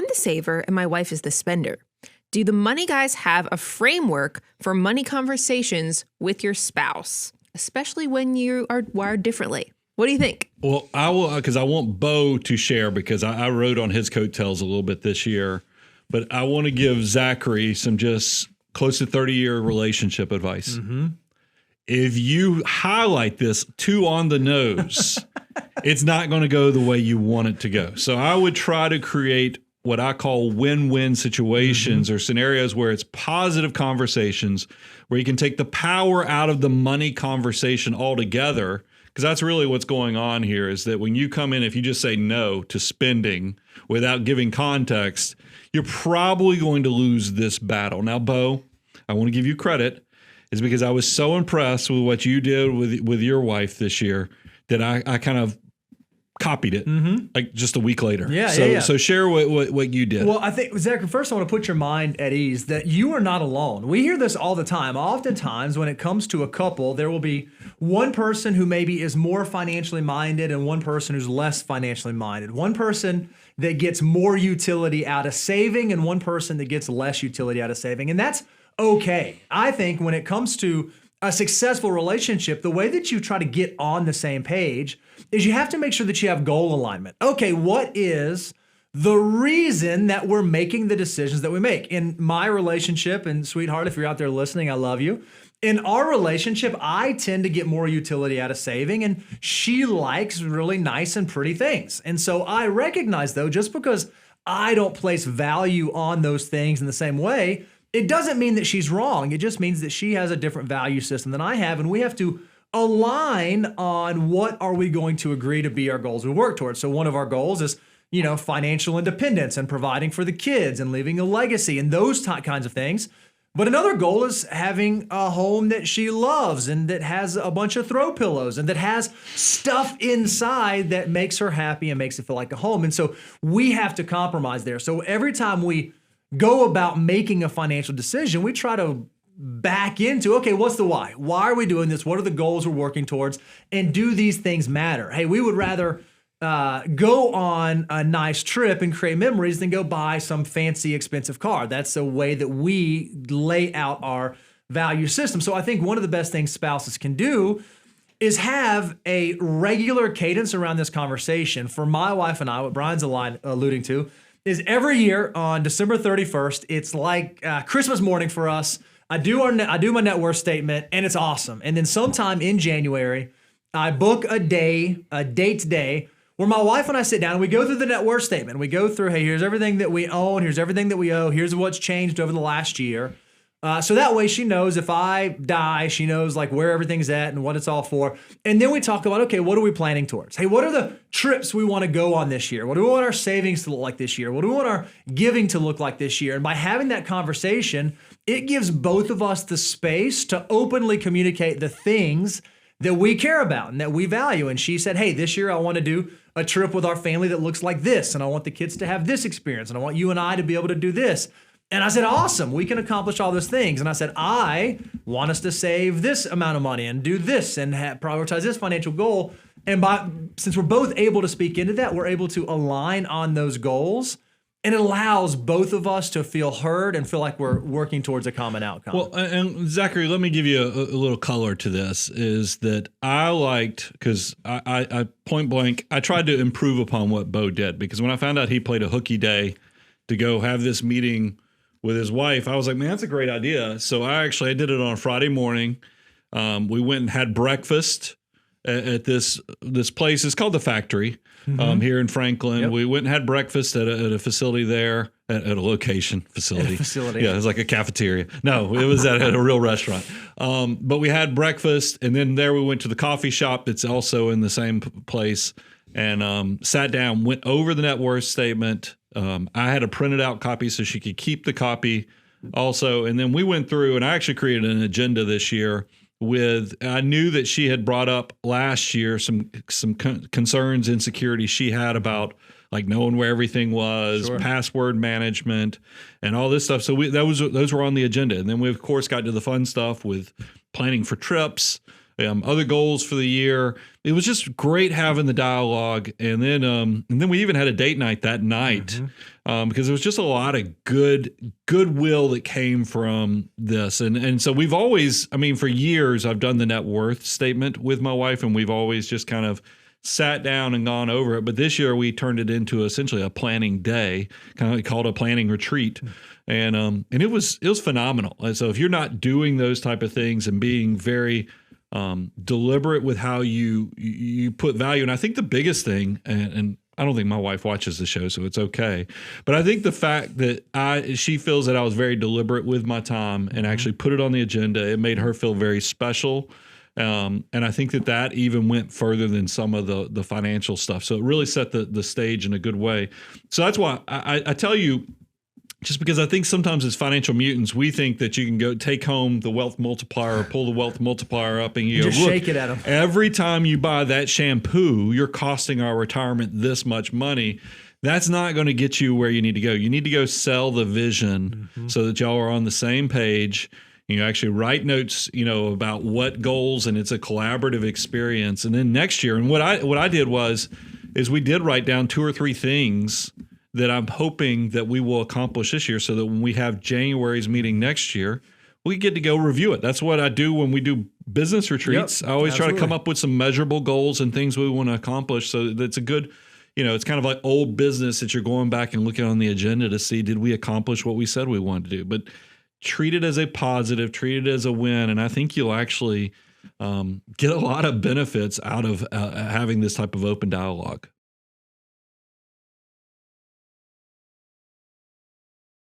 the saver and my wife is the spender. Do the money guys have a framework for money conversations with your spouse, especially when you are wired differently? What do you think? Well, I will, because I want Bo to share, because I rode on his coattails a little bit this year, but I want to give Zachary some just close to 30-year relationship advice. Mm-hmm. If you highlight this too on the nose, it's not going to go the way you want it to go. So I would try to create what I call win-win situations, or scenarios where it's positive conversations, where you can take the power out of the money conversation altogether. Because that's really what's going on here, is that when you come in, if you just say no to spending without giving context, you're probably going to lose this battle. Now, Bo, I want to give you credit, is because I was so impressed with what you did with your wife this year that I kind of copied it like just a week later. So share what you did. Well, I think, Zachary, first I want to put your mind at ease that you are not alone. We hear this all the time. Oftentimes when it comes to a couple, there will be one person who maybe is more financially minded and one person who's less financially minded. One person that gets more utility out of saving and one person that gets less utility out of saving. And that's okay. I think when it comes to a successful relationship, the way that you try to get on the same page is you have to make sure that you have goal alignment. Okay, what is the reason that we're making the decisions that we make? In my relationship, and sweetheart, if you're out there listening, I love you. In our relationship, I tend to get more utility out of saving, and she likes really nice and pretty things. And so I recognize, though, just because I don't place value on those things in the same way, it doesn't mean that she's wrong. It just means that she has a different value system than I have, and we have to align on what are we going to agree to be our goals we work towards. So one of our goals is, financial independence and providing for the kids and leaving a legacy and those kinds of things. But another goal is having a home that she loves and that has a bunch of throw pillows and that has stuff inside that makes her happy and makes it feel like a home. And so we have to compromise there. So every time we go about making a financial decision, we try to back into, okay, what's the why? Why are we doing this? What are the goals we're working towards? And do these things matter? Hey, we would rather go on a nice trip and create memories than go buy some fancy, expensive car. That's the way that we lay out our value system. So I think one of the best things spouses can do is have a regular cadence around this conversation. For my wife and I, what Brian's alluding to, is every year on December 31st, it's like Christmas morning for us. I do my net worth statement, and it's awesome. And then sometime in January, I book a date day, where my wife and I sit down and we go through the net worth statement. We go through, hey, here's everything that we own, here's everything that we owe, here's what's changed over the last year. So that way she knows if I die, she knows like where everything's at and what it's all for. And then we talk about, okay, what are we planning towards? Hey, what are the trips we want to go on this year? What do we want our savings to look like this year? What do we want our giving to look like this year? And by having that conversation, it gives both of us the space to openly communicate the things that we care about and that we value. And she said, hey, this year I want to do a trip with our family that looks like this. And I want the kids to have this experience. And I want you and I to be able to do this. And I said, awesome, we can accomplish all those things. And I said, I want us to save this amount of money and do this and prioritize this financial goal. And since we're both able to speak into that, we're able to align on those goals. And it allows both of us to feel heard and feel like we're working towards a common outcome. Well, and Zachary, let me give you a little color to this, is that I liked, because I point blank, I tried to improve upon what Bo did, because when I found out he played a hooky day to go have this meeting with his wife, I was like, man, that's a great idea. So I did it on a Friday morning. We went and had breakfast at this place. It's called The Factory here in Franklin. Yep. We went and had breakfast at a facility there, at a location facility. Yeah, it was like a cafeteria. No, it was at a real restaurant. But we had breakfast, and then there we went to the coffee shop that's also in the same place, and sat down, went over the net worth statement. I had a printed out copy so she could keep the copy also. And then we went through, and I actually created an agenda this year I knew that she had brought up last year some concerns, insecurities she had about like knowing where everything was, sure, password management, and all this stuff. So those were on the agenda. And then we, of course, got to the fun stuff with planning for trips, other goals for the year. It was just great having the dialogue. And then we even had a date night that night because there was just a lot of goodwill that came from this. And so we've always, I mean, for years, I've done the net worth statement with my wife, and we've always just kind of sat down and gone over it. But this year we turned it into essentially a planning day, kind of called a planning retreat. And it was phenomenal. And so if you're not doing those type of things and being very deliberate with how you put value. And I think the biggest thing, and I don't think my wife watches the show, so it's okay. But I think the fact that she feels that I was very deliberate with my time and actually put it on the agenda, it made her feel very special. And I think that even went further than some of the financial stuff. So it really set the stage in a good way. So that's why I tell you, just because I think sometimes as financial mutants, we think that you can go take home the wealth multiplier or pull the wealth multiplier up and you just go, look, shake it at them. Every time you buy that shampoo, you're costing our retirement this much money. That's not going to get you where you need to go. You need to go sell the vision so that y'all are on the same page. You actually write notes, about what goals, and it's a collaborative experience. And then next year, and what I did is we did write down 2 or 3 things that I'm hoping that we will accomplish this year so that when we have January's meeting next year, we get to go review it. That's what I do when we do business retreats. I always try to come up with some measurable goals and things we want to accomplish. So that's a good, it's kind of like old business that you're going back and looking on the agenda to see, did we accomplish what we said we wanted to do? But treat it as a positive, treat it as a win. And I think you'll actually get a lot of benefits out of having this type of open dialogue.